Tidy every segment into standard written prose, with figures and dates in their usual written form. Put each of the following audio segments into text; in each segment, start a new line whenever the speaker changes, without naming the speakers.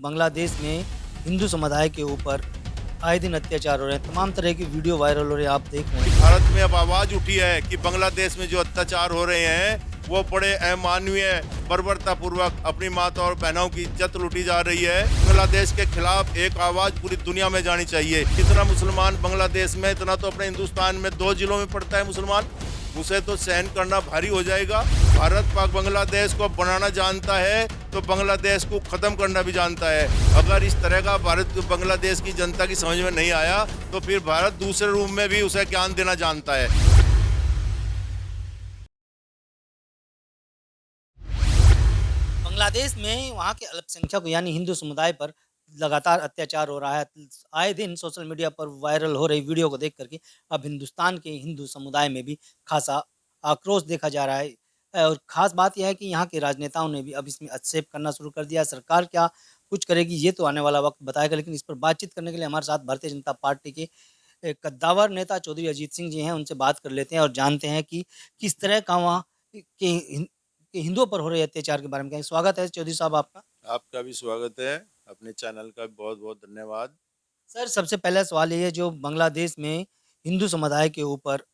बांग्लादेश में हिंदू समुदाय के ऊपर आए दिन अत्याचार हो रहे हैं। तमाम तरह की वीडियो वायरल हो रही है, आप देख रहे हैं।
भारत में अब आवाज उठी है कि बांग्लादेश में जो अत्याचार हो रहे हैं वो बड़े अमानवीय बर्बरता पूर्वक अपनी माता और बहनों की इज्जत लूटी जा रही है। बांग्लादेश के खिलाफ एक आवाज पूरी दुनिया में जानी चाहिए। कितना मुसलमान बांग्लादेश में, इतना तो अपने हिंदुस्तान में 2 जिलों में पड़ता है मुसलमान, उसे तो सहन करना भारी हो जाएगा। भारत पाक बांग्लादेश को बनाना जानता है तो बांग्लादेश को खत्म करना भी जानता है। अगर इस तरह का भारत बांग्लादेश की जनता की समझ में नहीं आया तो फिर भारत दूसरे रूप में भी उसे ज्ञान देना जानता है।
बांग्लादेश में वहाँ के अल्पसंख्यक यानी हिंदू समुदाय पर लगातार अत्याचार हो रहा है। आए दिन सोशल मीडिया पर वायरल हो रही वीडियो को देख करके अब हिंदुस्तान के हिंदू समुदाय में भी खासा आक्रोश देखा जा रहा है। और ख़ास बात यह है कि यहाँ के राजनेताओं ने भी अब इसमें हस्तक्षेप करना शुरू कर दिया है। सरकार क्या कुछ करेगी ये तो आने वाला वक़्त बताएगा, लेकिन इस पर बातचीत करने के लिए हमारे साथ भारतीय जनता पार्टी के कद्दावर नेता चौधरी अजीत सिंह जी हैं। उनसे बात कर लेते हैं और जानते हैं कि किस तरह का वहाँ के हिंदुओं पर हो रहे अत्याचार के बारे में कहें। स्वागत है चौधरी साहब आपका।
आपका भी स्वागत है। अपने चैनल का बहुत बहुत धन्यवाद।
सर, सबसे पहला सवाल ये है, जो बांग्लादेश में हिंदू समुदाय के ऊपर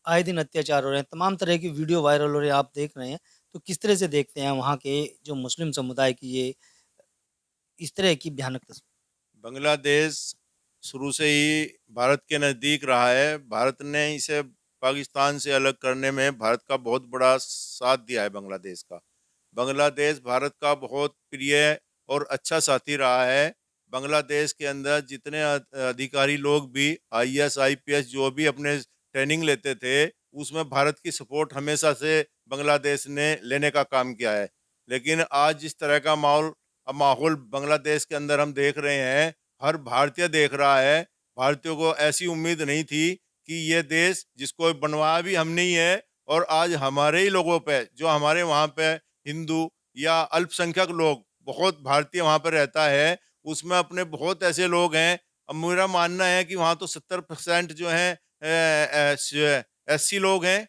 आए दिन अत्याचार हो रहे हैं, तमाम तरह की वीडियो वायरल हो रही है, आप देख रहे हैं, तो किस तरह से देखते हैं वहाँ के जो मुस्लिम समुदाय की ये इस तरह की भयानक तस्वीर?
बांग्लादेश शुरू से ही भारत के नज़दीक रहा है। भारत ने इसे पाकिस्तान से अलग करने में भारत का बहुत बड़ा साथ दिया है बांग्लादेश का। बांग्लादेश भारत का बहुत प्रिय और अच्छा साथी रहा है। बांग्लादेश के अंदर जितने अधिकारी लोग भी आईएएस आईपीएस जो भी अपने ट्रेनिंग लेते थे, उसमें भारत की सपोर्ट हमेशा से बांग्लादेश ने लेने का काम किया है। लेकिन आज जिस तरह का माहौल बांग्लादेश के अंदर हम देख रहे हैं, हर भारतीय देख रहा है। भारतीयों को ऐसी उम्मीद नहीं थी कि ये देश जिसको बनवाया भी हमने ही है और आज हमारे ही लोगों पे, जो हमारे वहाँ पे हिंदू या अल्पसंख्यक लोग, बहुत भारतीय वहाँ पे रहता है, उसमें अपने बहुत ऐसे लोग हैं। अब मेरा मानना है कि वहाँ तो 70% जो हैं एससी लोग हैं,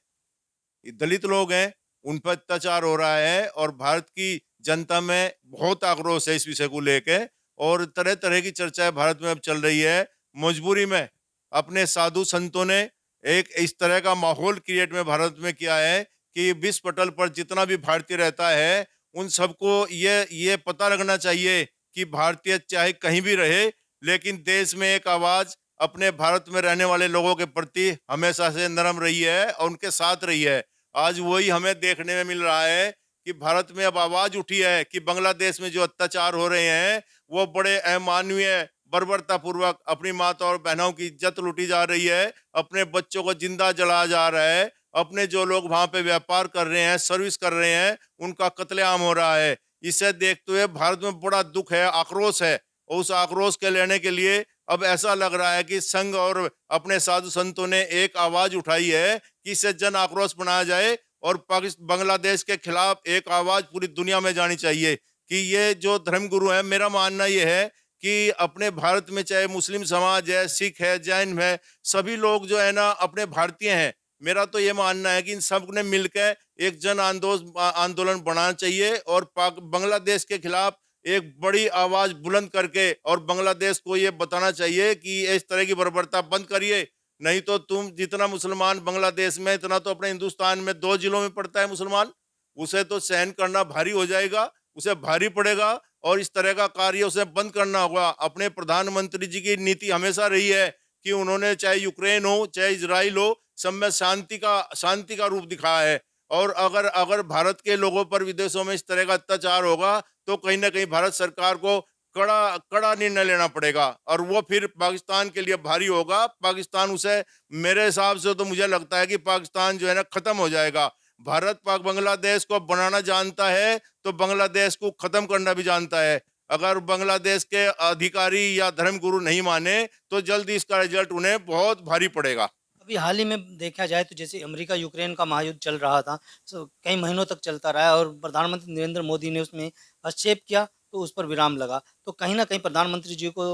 दलित लोग हैं, उन पर अत्याचार हो रहा है और भारत की जनता में बहुत आक्रोश है इस विषय को लेके और तरह-तरह की चर्चाएँ भारत में अब चल रही है। मजबूरी में अपने साधु संतों ने एक इस तरह का माहौल क्रिएट में भारत में किया है कि विश्व पटल पर जितना भी भारतीय रहता है, उन सबको ये पता लगना चाहिए कि भारतीय चाहे कहीं भी रहे, लेकिन देश में एक आवाज़ अपने भारत में रहने वाले लोगों के प्रति हमेशा से नरम रही है और उनके साथ रही है। आज वही हमें देखने में मिल रहा है कि भारत में अब आवाज उठी है कि बांग्लादेश में जो अत्याचार हो रहे हैं वो बड़े अमानवीय बर्बरता पूर्वक अपनी माता और बहनों की इज्जत लूटी जा रही है, अपने बच्चों को जिंदा जलाया जा रहा है, अपने जो लोग वहां पे व्यापार कर रहे हैं, सर्विस कर रहे हैं, उनका कत्लेआम हो रहा है। इसे देखते हुए भारत में बड़ा दुख है, आक्रोश है और उस आक्रोश के लेने के लिए अब ऐसा लग रहा है कि संघ और अपने साधु संतों ने एक आवाज उठाई है कि इसे जन आक्रोश बनाया जाए और पाकिस्तान बांग्लादेश के खिलाफ एक आवाज पूरी दुनिया में जानी चाहिए कि ये जो धर्मगुरु है, मेरा मानना ये है कि अपने भारत में चाहे मुस्लिम समाज है, सिख है, जैन है, सभी लोग जो है ना अपने भारतीय हैं। मेरा तो ये मानना है कि इन सब ने मिलकर एक जन आंदोलन बनाना चाहिए और पाक बांग्लादेश के खिलाफ एक बड़ी आवाज बुलंद करके और बांग्लादेश को ये बताना चाहिए कि इस तरह की बर्बरता बंद करिए। नहीं तो तुम जितना मुसलमान बांग्लादेश में, इतना तो अपने हिंदुस्तान में 2 जिलों में पड़ता है मुसलमान, उसे तो सहन करना भारी हो जाएगा, उसे भारी पड़ेगा और इस तरह का कार्य उसे बंद करना होगा। अपने प्रधानमंत्री जी की नीति हमेशा रही है कि उन्होंने चाहे यूक्रेन हो, चाहे इज़राइल हो, सब में शांति का रूप दिखाया है और अगर अगर भारत के लोगों पर विदेशों में इस तरह का अत्याचार होगा, तो कहीं न कहीं भारत सरकार को कड़ा कड़ा निर्णय लेना पड़ेगा और वो फिर पाकिस्तान के लिए भारी होगा। पाकिस्तान उसे, मेरे हिसाब से तो मुझे लगता है कि पाकिस्तान जो है ना खत्म हो जाएगा। भारत पाक बांग्लादेश को बनाना जानता है, तो बांग्लादेश को खत्म करना भी जानता है। अगर बांग्लादेश के अधिकारी या धर्मगुरु नहीं माने, तो जल्दी इसका रिजल्ट उन्हें बहुत भारी पड़ेगा।
अभी हाल ही में देखा जाए तो जैसे अमेरिका यूक्रेन का महायुद्ध चल रहा था, कई महीनों तक चलता रहा और प्रधानमंत्री नरेंद्र मोदी ने उसमें हस्तक्षेप किया तो उस पर विराम लगा। तो कहीं न कहीं प्रधानमंत्री जी को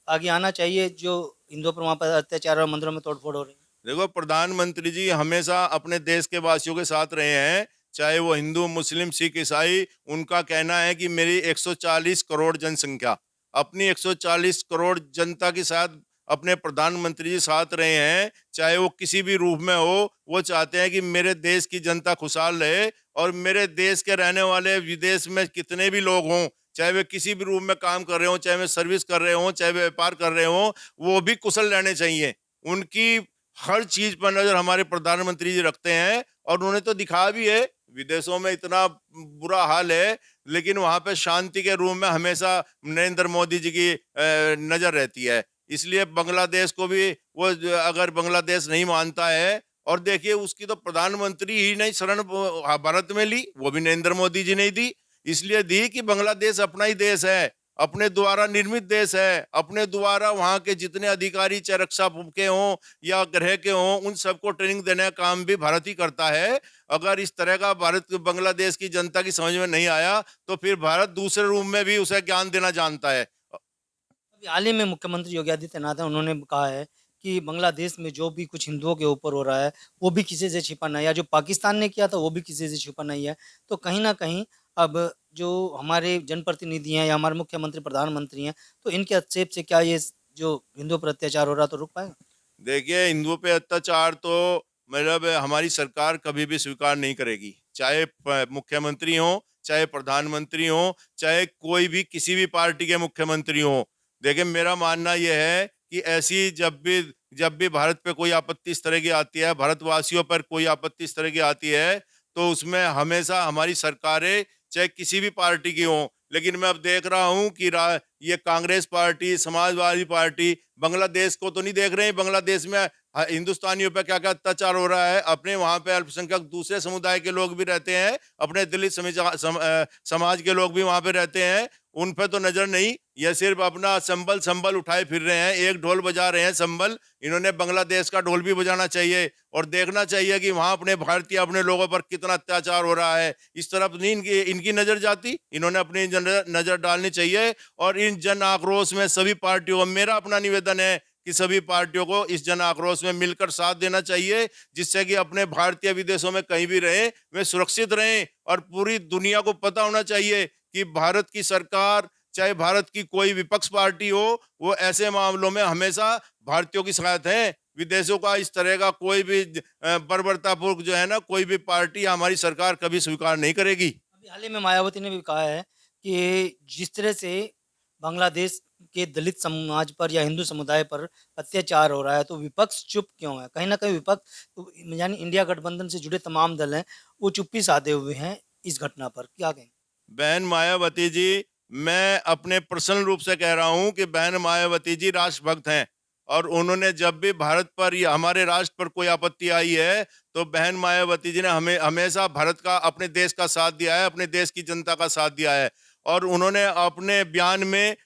आगे आना चाहिए, जो हिंदुओं पर वहाँ पर अत्याचार और मंदिरों में तोड़-फोड़ हो रही है।
देखो, प्रधानमंत्री जी हमेशा अपने देश के वासियों के साथ रहे हैं, चाहे वो हिंदू, मुस्लिम, सिख, ईसाई, उनका कहना है कि मेरी 140 करोड़ जनसंख्या, अपनी 140 करोड़ जनता के साथ अपने प्रधानमंत्री जी साथ रहे हैं, चाहे वो किसी भी रूप में हो, वो चाहते हैं कि मेरे देश की जनता खुशहाल रहे और मेरे देश के रहने वाले विदेश में कितने भी लोग हों, चाहे वे किसी भी रूप में काम कर रहे हों, चाहे वे सर्विस कर रहे हों, चाहे वे व्यापार कर रहे हों, वो भी कुशल रहने चाहिए। उनकी हर चीज पर नजर हमारे प्रधानमंत्री जी रखते हैं और उन्होंने तो दिखा भी है, विदेशों में इतना बुरा हाल है, लेकिन वहां पे शांति के रूप में हमेशा नरेंद्र मोदी जी की नजर रहती है। इसलिए बांग्लादेश को भी अगर बांग्लादेश नहीं मानता है, और देखिए उसकी तो प्रधानमंत्री ही नहीं शरण भारत में ली, वो भी नरेंद्र मोदी जी ने दी, इसलिए दी कि बांग्लादेश अपना ही देश है, अपने द्वारा निर्मित देश है, अपने द्वारा वहां के जितने अधिकारी चाहे रक्षा के हों या गृह के हों, उन सबको ट्रेनिंग देने का काम भी भारत ही करता है। अगर इस तरह का भारत बांग्लादेश की जनता की समझ में नहीं आया, तो फिर भारत दूसरे रूप में भी उसे ज्ञान देना जानता है।
अभी हाल ही में मुख्यमंत्री योगी आदित्यनाथ हैं, उन्होंने कहा है कि बांग्लादेश में जो भी कुछ हिंदुओं के ऊपर हो रहा है, वो भी किसी से छिपा नहीं है, या जो पाकिस्तान ने किया था, वो भी किसी से छिपा नहीं है। तो कहीं न कहीं अब जो हमारे जनप्रतिनिधि हैं या हमारे मुख्यमंत्री, प्रधानमंत्री हैं, तो इनके हस्तक्षेप से क्या ये जो हिंदुओं पर अत्याचार हो रहा है, तो रुक पाएगा?
देखिए, हिंदुओं पे अत्याचार तो मतलब हमारी सरकार कभी भी स्वीकार नहीं करेगी, चाहे मुख्यमंत्री हो, चाहे प्रधानमंत्री हो, चाहे कोई भी किसी भी पार्टी के मुख्यमंत्री हो। देखिए, मेरा मानना यह है कि ऐसी जब भी भारत पे कोई आपत्ति इस तरह की आती है, भारतवासियों पर कोई आपत्ति इस तरह की आती है, तो उसमें हमेशा हमारी सरकारें चाहे किसी भी पार्टी की हों, लेकिन मैं अब देख रहा हूँ कि ये कांग्रेस पार्टी, समाजवादी पार्टी बांग्लादेश को तो नहीं देख रहे हैं, बांग्लादेश में हिंदुस्तानियों पे क्या-क्या अत्याचार हो रहा है, अपने वहाँ पे अल्पसंख्यक दूसरे समुदाय के लोग भी रहते हैं, अपने दलित समाज के लोग भी वहाँ पे रहते हैं, उन पे तो नज़र नहीं, ये सिर्फ अपना संबल उठाए फिर रहे हैं, एक ढोल बजा रहे हैं संबल, इन्होंने बांग्लादेश का ढोल भी बजाना चाहिए और देखना चाहिए कि वहाँ अपने भारतीय अपने लोगों पर कितना अत्याचार हो रहा है। इस तरफ नहीं इनकी इनकी नज़र जाती, इन्होंने अपनी नज़र डालनी चाहिए और इन जन आक्रोश में सभी पार्टियों को मेरा अपना निवेदन है कि सभी पार्टियों को इस जन आक्रोश में मिलकर साथ देना चाहिए, जिससे कि अपने भारतीय विदेशों में कहीं भी रहें, वे सुरक्षित रहें और पूरी दुनिया को पता होना चाहिए कि भारत की सरकार, चाहे भारत की कोई विपक्ष पार्टी हो, वो ऐसे मामलों में हमेशा भारतीयों की साथ है। विदेशों का इस तरह का कोई भी बर्बरतापूर्वक जो है ना, कोई भी पार्टी या हमारी सरकार कभी स्वीकार नहीं करेगी।
अभी हाल ही में मायावती ने भी कहा है कि जिस तरह से बांग्लादेश के दलित समाज पर या हिंदू समुदाय पर अत्याचार हो रहा है, तो विपक्ष चुप क्यों है? कहीं न कहीं विपक्ष तो यानी इंडिया गठबंधन से जुड़े तमाम दल हैं, वो चुप्पी साधे हुए हैं इस घटना पर। क्या कहेंगे?
बहन मायावती जी, मैं अपने पर्सनल रूप से कह रहा हूं कि बहन मायावती जी राष्ट्रभक्त हैं और उन्होंने जब भी भारत पर या हमारे राष्ट्र पर कोई आपत्ति आई है, तो बहन मायावती जी ने हमें हमेशा भारत का, अपने देश का साथ दिया है, अपने देश की जनता का साथ दिया है और उन्होंने अपने बयान में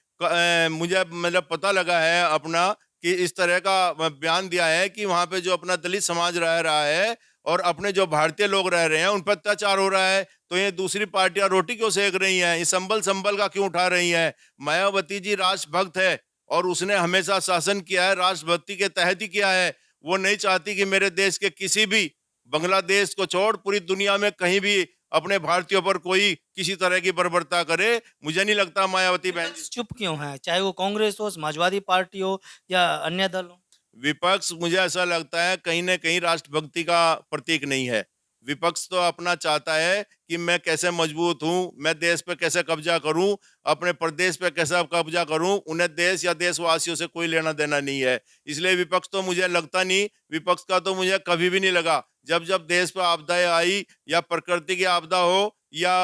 मुझे मतलब पता लगा है अपना कि इस तरह का बयान दिया है कि वहाँ पे जो अपना दलित समाज रह रहा है और अपने जो भारतीय लोग रह रहे हैं उन पर अत्याचार हो रहा है, तो ये दूसरी पार्टियां रोटी क्यों सेक रही हैं, ये संबल का क्यों उठा रही हैं। मायावती जी राष्ट्रभक्त है और उसने हमेशा शासन किया है, राष्ट्रभक्ति के तहत ही किया है। वो नहीं चाहती कि मेरे देश के किसी भी, बांग्लादेश को छोड़ पूरी दुनिया में कहीं भी अपने भारतीयों पर कोई किसी तरह की बर्बरता करे। मुझे नहीं लगता मायावती बहन जी,
विपक्ष चुप क्यों है? चाहे वो कांग्रेस हो, समाजवादी पार्टी हो या अन्य दल हो?
विपक्ष मुझे ऐसा लगता है कहीं न कहीं राष्ट्रभक्ति का प्रतीक नहीं है। विपक्ष तो अपना चाहता है कि मैं कैसे मजबूत हूँ, मैं देश पे कैसे कब्ज़ा करूँ, अपने प्रदेश पे कैसे कब्ज़ा करूँ, उन्हें देश या देशवासियों से कोई लेना-देना नहीं है। इसलिए विपक्ष तो मुझे लगता नहीं, विपक्ष का तो मुझे कभी भी नहीं लगा। जब देश पे आपदाएँ आई या प्रकृति की आपदा हो या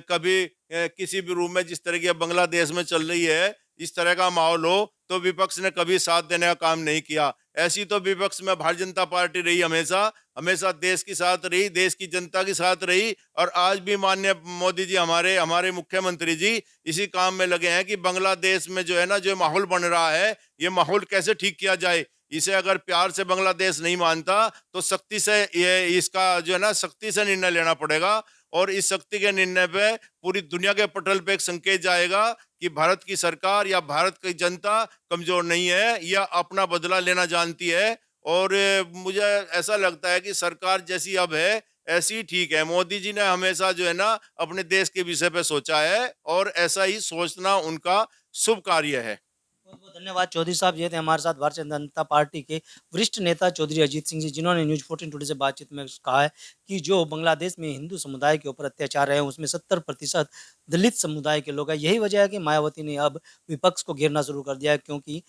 कभी किसी भी रूप में जिस तरह की अब बांग्लादेश में चल रही है, इस तरह का माहौल हो, तो विपक्ष ने कभी साथ देने का काम नहीं किया। ऐसी तो विपक्ष में भारतीय जनता पार्टी रही हमेशा, हमेशा देश के साथ रही, देश की जनता के साथ रही और आज भी माननीय मोदी जी हमारे हमारे मुख्यमंत्री जी इसी काम में लगे हैं कि बांग्लादेश में जो है ना, जो माहौल बन रहा है, ये माहौल कैसे ठीक किया जाए। इसे अगर प्यार से बांग्लादेश नहीं मानता, तो सख्ती से ये इसका जो है ना, सख्ती से निर्णय लेना पड़ेगा और इस सख्ती के निर्णय पे पूरी दुनिया के पटल पे एक संकेत जाएगा कि भारत की सरकार या भारत की जनता कमजोर नहीं है, या अपना बदला लेना जानती है। और मुझे ऐसा लगता है कि सरकार जैसी अब है, ऐसी ही ठीक है। मोदी जी ने हमेशा जो है ना अपने देश के विषय पे सोचा है और ऐसा ही सोचना उनका शुभ कार्य है।
बहुत बहुत धन्यवाद चौधरी साहब। ये थे हमारे साथ भारतीय जनता पार्टी के वरिष्ठ नेता चौधरी अजीत सिंह जी, जिन्होंने न्यूज़ 14 टुडे से बातचीत में कहा है कि जो बांग्लादेश में हिंदू समुदाय के ऊपर अत्याचार है उसमें 70% दलित समुदाय के लोग हैं। यही वजह है कि मायावती ने अब विपक्ष को घेरना शुरू कर दिया है, क्योंकि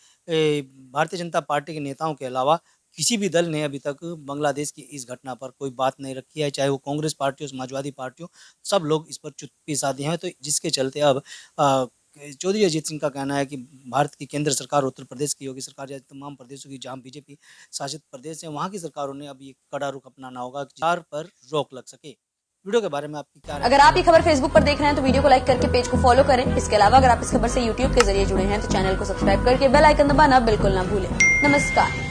भारतीय जनता पार्टी के नेताओं के अलावा किसी भी दल ने अभी तक बांग्लादेश की इस घटना पर कोई बात नहीं रखी है, चाहे वो कांग्रेस पार्टी हो, समाजवादी पार्टी हो, सब लोग इस पर चुप्पी साधे हैं। तो जिसके चलते अब चौधरी अजीत सिंह का कहना है कि भारत की केंद्र सरकार, उत्तर प्रदेश की योगी सरकार या तमाम प्रदेशों की जहां बीजेपी शासित प्रदेश है, वहां की सरकारों ने अब ये कड़ा रुख अपनाना होगा कि चार पर रोक लग सके। वीडियो के बारे में आपकी क्या राय है?
अगर आप ये खबर फेसबुक पर देख रहे हैं तो वीडियो को लाइक करके पेज को फॉलो करें। इसके अलावा अगर आप इस खबर से यूट्यूब के जरिए जुड़े हैं तो चैनल को सब्सक्राइब करके बेल आइकन दबाना बिल्कुल ना भूलें। नमस्कार।